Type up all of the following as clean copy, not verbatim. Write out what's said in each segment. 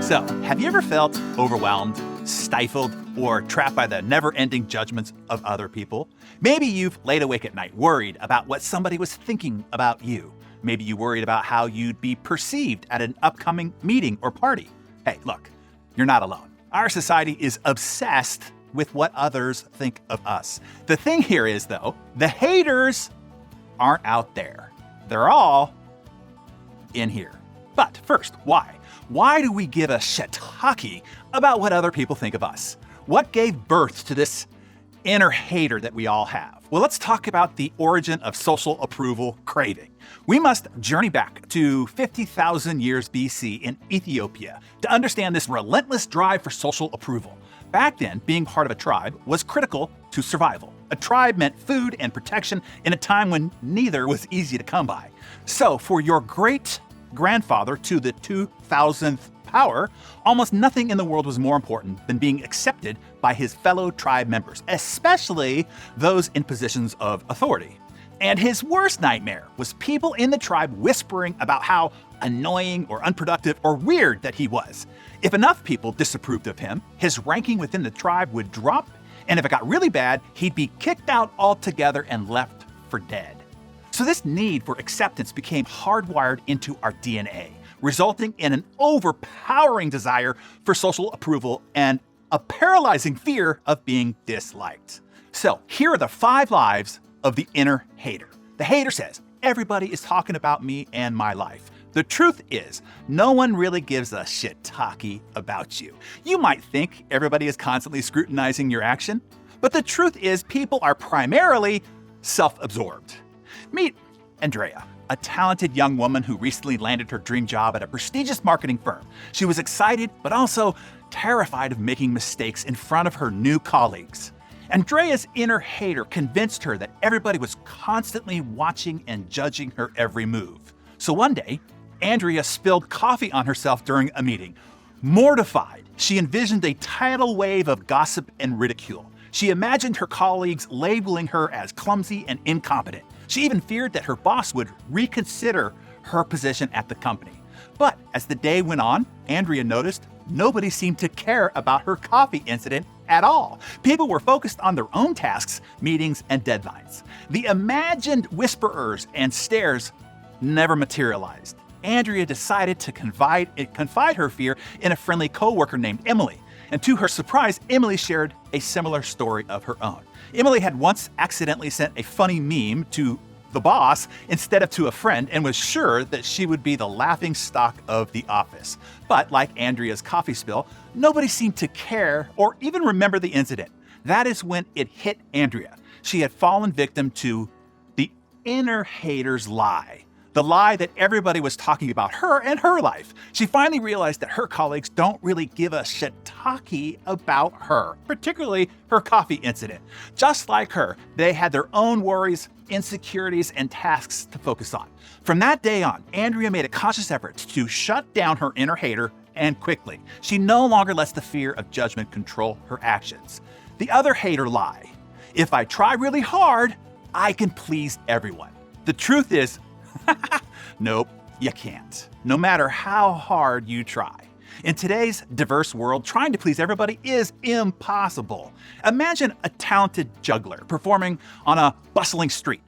So, have you ever felt overwhelmed, stifled, or trapped by the never-ending judgments of other people? Maybe you've laid awake at night worried about what somebody was thinking about you. Maybe you worried about how you'd be perceived at an upcoming meeting or party. Hey, look, you're not alone. Our society is obsessed with what others think of us. The thing here is, though, the haters aren't out there. They're all in here. But first, why? Why do we give a shiitake about what other people think of us? What gave birth to this inner hater that we all have? Well, let's talk about the origin of social approval craving. We must journey back to 50,000 years BC in Ethiopia to understand this relentless drive for social approval. Back then, being part of a tribe was critical to survival. A tribe meant food and protection in a time when neither was easy to come by. So, for your great-grandfather to the 2000th power, almost nothing in the world was more important than being accepted by his fellow tribe members, especially those in positions of authority. And his worst nightmare was people in the tribe whispering about how annoying or unproductive or weird that he was. If enough people disapproved of him, his ranking within the tribe would drop, and if it got really bad, he'd be kicked out altogether and left for dead. So this need for acceptance became hardwired into our DNA, resulting in an overpowering desire for social approval and a paralyzing fear of being disliked. So here are the 5 lives of the inner hater. The hater says, everybody is talking about me and my life. The truth is, no one really gives a shiitake about you. You might think everybody is constantly scrutinizing your action, but the truth is people are primarily self-absorbed. Meet Andrea, a talented young woman who recently landed her dream job at a prestigious marketing firm. She was excited, but also terrified of making mistakes in front of her new colleagues. Andrea's inner hater convinced her that everybody was constantly watching and judging her every move. So one day, Andrea spilled coffee on herself during a meeting. Mortified, she envisioned a tidal wave of gossip and ridicule. She imagined her colleagues labeling her as clumsy and incompetent. She even feared that her boss would reconsider her position at the company. But as the day went on, Andrea noticed nobody seemed to care about her coffee incident at all. People were focused on their own tasks, meetings, and deadlines. The imagined whisperers and stares never materialized. Andrea decided to confide her fear in a friendly coworker named Emily. And to her surprise, Emily shared a similar story of her own. Emily had once accidentally sent a funny meme to the boss instead of to a friend and was sure that she would be the laughing stock of the office. But like Andrea's coffee spill, nobody seemed to care or even remember the incident. That is when it hit Andrea. She had fallen victim to the inner hater's lie. The lie that everybody was talking about her and her life. She finally realized that her colleagues don't really give a shiitake about her, particularly her coffee incident. Just like her, they had their own worries, insecurities, and tasks to focus on. From that day on, Andrea made a conscious effort to shut down her inner hater, and quickly. She no longer lets the fear of judgment control her actions. The other hater lie. If I try really hard, I can please everyone. The truth is, nope, you can't. No matter how hard you try. In today's diverse world, trying to please everybody is impossible. Imagine a talented juggler performing on a bustling street.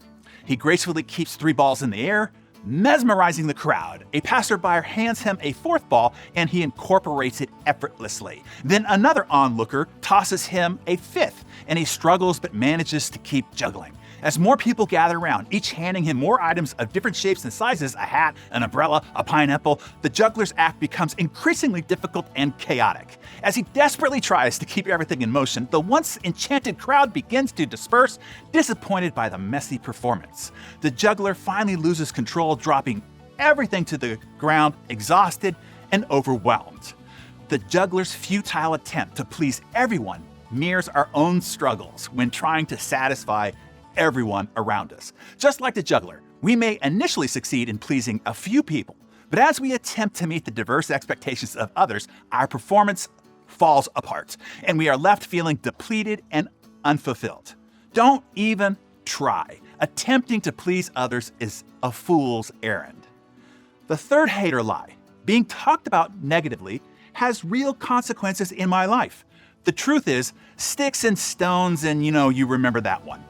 He gracefully keeps 3 balls in the air, mesmerizing the crowd. A passerby hands him a 4th ball and he incorporates it effortlessly. Then another onlooker tosses him a 5th and he struggles but manages to keep juggling. As more people gather around, each handing him more items of different shapes and sizes, a hat, an umbrella, a pineapple, the juggler's act becomes increasingly difficult and chaotic. As he desperately tries to keep everything in motion, the once enchanted crowd begins to disperse, disappointed by the messy performance. The juggler finally loses control, dropping everything to the ground, exhausted and overwhelmed. The juggler's futile attempt to please everyone mirrors our own struggles when trying to satisfy everyone around us. Just like the juggler, we may initially succeed in pleasing a few people, but as we attempt to meet the diverse expectations of others, our performance falls apart, and we are left feeling depleted and unfulfilled. Don't even try. Attempting to please others is a fool's errand. The third hater lie, being talked about negatively, has real consequences in my life. The truth is, sticks and stones, and you remember that one.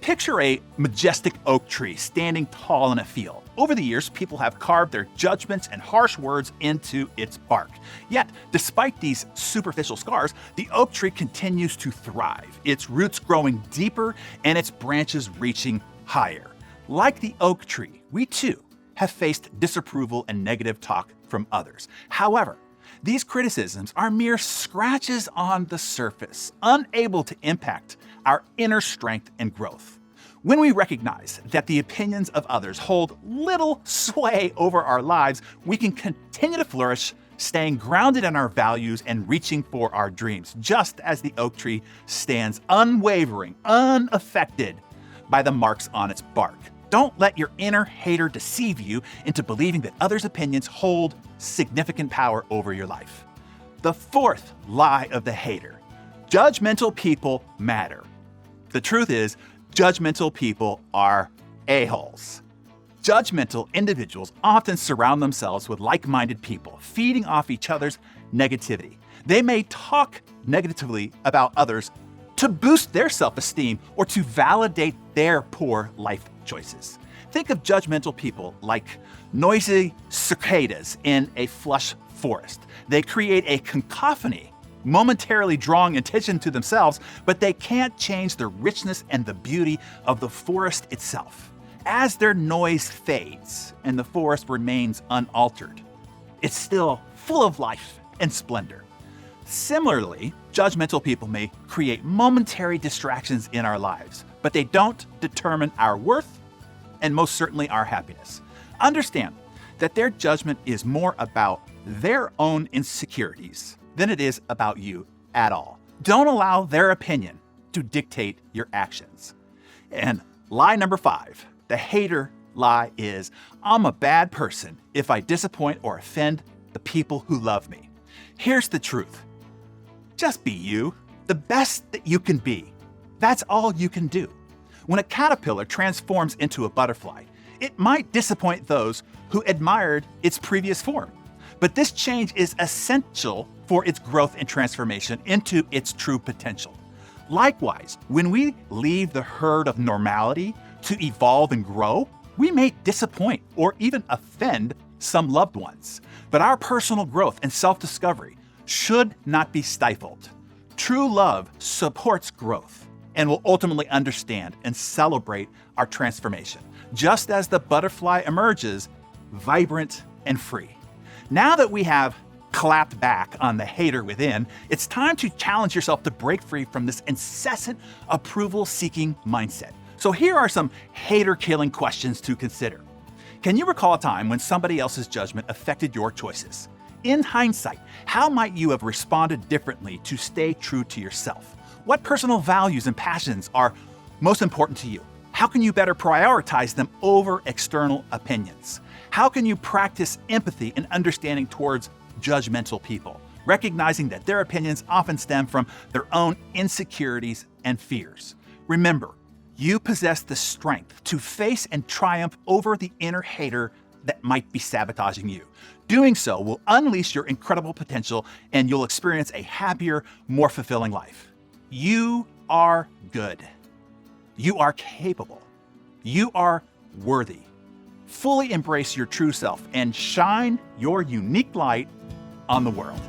Picture a majestic oak tree standing tall in a field. Over the years, people have carved their judgments and harsh words into its bark. Yet, despite these superficial scars, the oak tree continues to thrive, its roots growing deeper and its branches reaching higher. Like the oak tree, we too have faced disapproval and negative talk from others. However, these criticisms are mere scratches on the surface, unable to impact our inner strength and growth. When we recognize that the opinions of others hold little sway over our lives, we can continue to flourish, staying grounded in our values and reaching for our dreams, just as the oak tree stands unwavering, unaffected by the marks on its bark. Don't let your inner hater deceive you into believing that others' opinions hold significant power over your life. The fourth lie of the hater: judgmental people matter. The truth is, judgmental people are a-holes. Judgmental individuals often surround themselves with like-minded people, feeding off each other's negativity. They may talk negatively about others to boost their self-esteem or to validate their poor life choices. Think of judgmental people like noisy cicadas in a lush forest. They create a cacophony, momentarily drawing attention to themselves, but they can't change the richness and the beauty of the forest itself. As their noise fades and the forest remains unaltered, it's still full of life and splendor. Similarly, judgmental people may create momentary distractions in our lives, but they don't determine our worth and most certainly our happiness. Understand that their judgment is more about their own insecurities than it is about you at all. Don't allow their opinion to dictate your actions. And lie number 5, the hater lie is, I'm a bad person if I disappoint or offend the people who love me. Here's the truth. Just be you, the best that you can be. That's all you can do. When a caterpillar transforms into a butterfly, it might disappoint those who admired its previous form. But this change is essential for its growth and transformation into its true potential. Likewise, when we leave the herd of normality to evolve and grow, we may disappoint or even offend some loved ones. But our personal growth and self-discovery should not be stifled. True love supports growth and will ultimately understand and celebrate our transformation, just as the butterfly emerges vibrant and free. Now that we have clapped back on the hater within, it's time to challenge yourself to break free from this incessant approval-seeking mindset. So here are some hater-killing questions to consider. Can you recall a time when somebody else's judgment affected your choices? In hindsight, how might you have responded differently to stay true to yourself? What personal values and passions are most important to you? How can you better prioritize them over external opinions? How can you practice empathy and understanding towards judgmental people, recognizing that their opinions often stem from their own insecurities and fears? Remember, you possess the strength to face and triumph over the inner hater that might be sabotaging you. Doing so will unleash your incredible potential and you'll experience a happier, more fulfilling life. You are good. You are capable. You are worthy. Fully embrace your true self and shine your unique light on the world.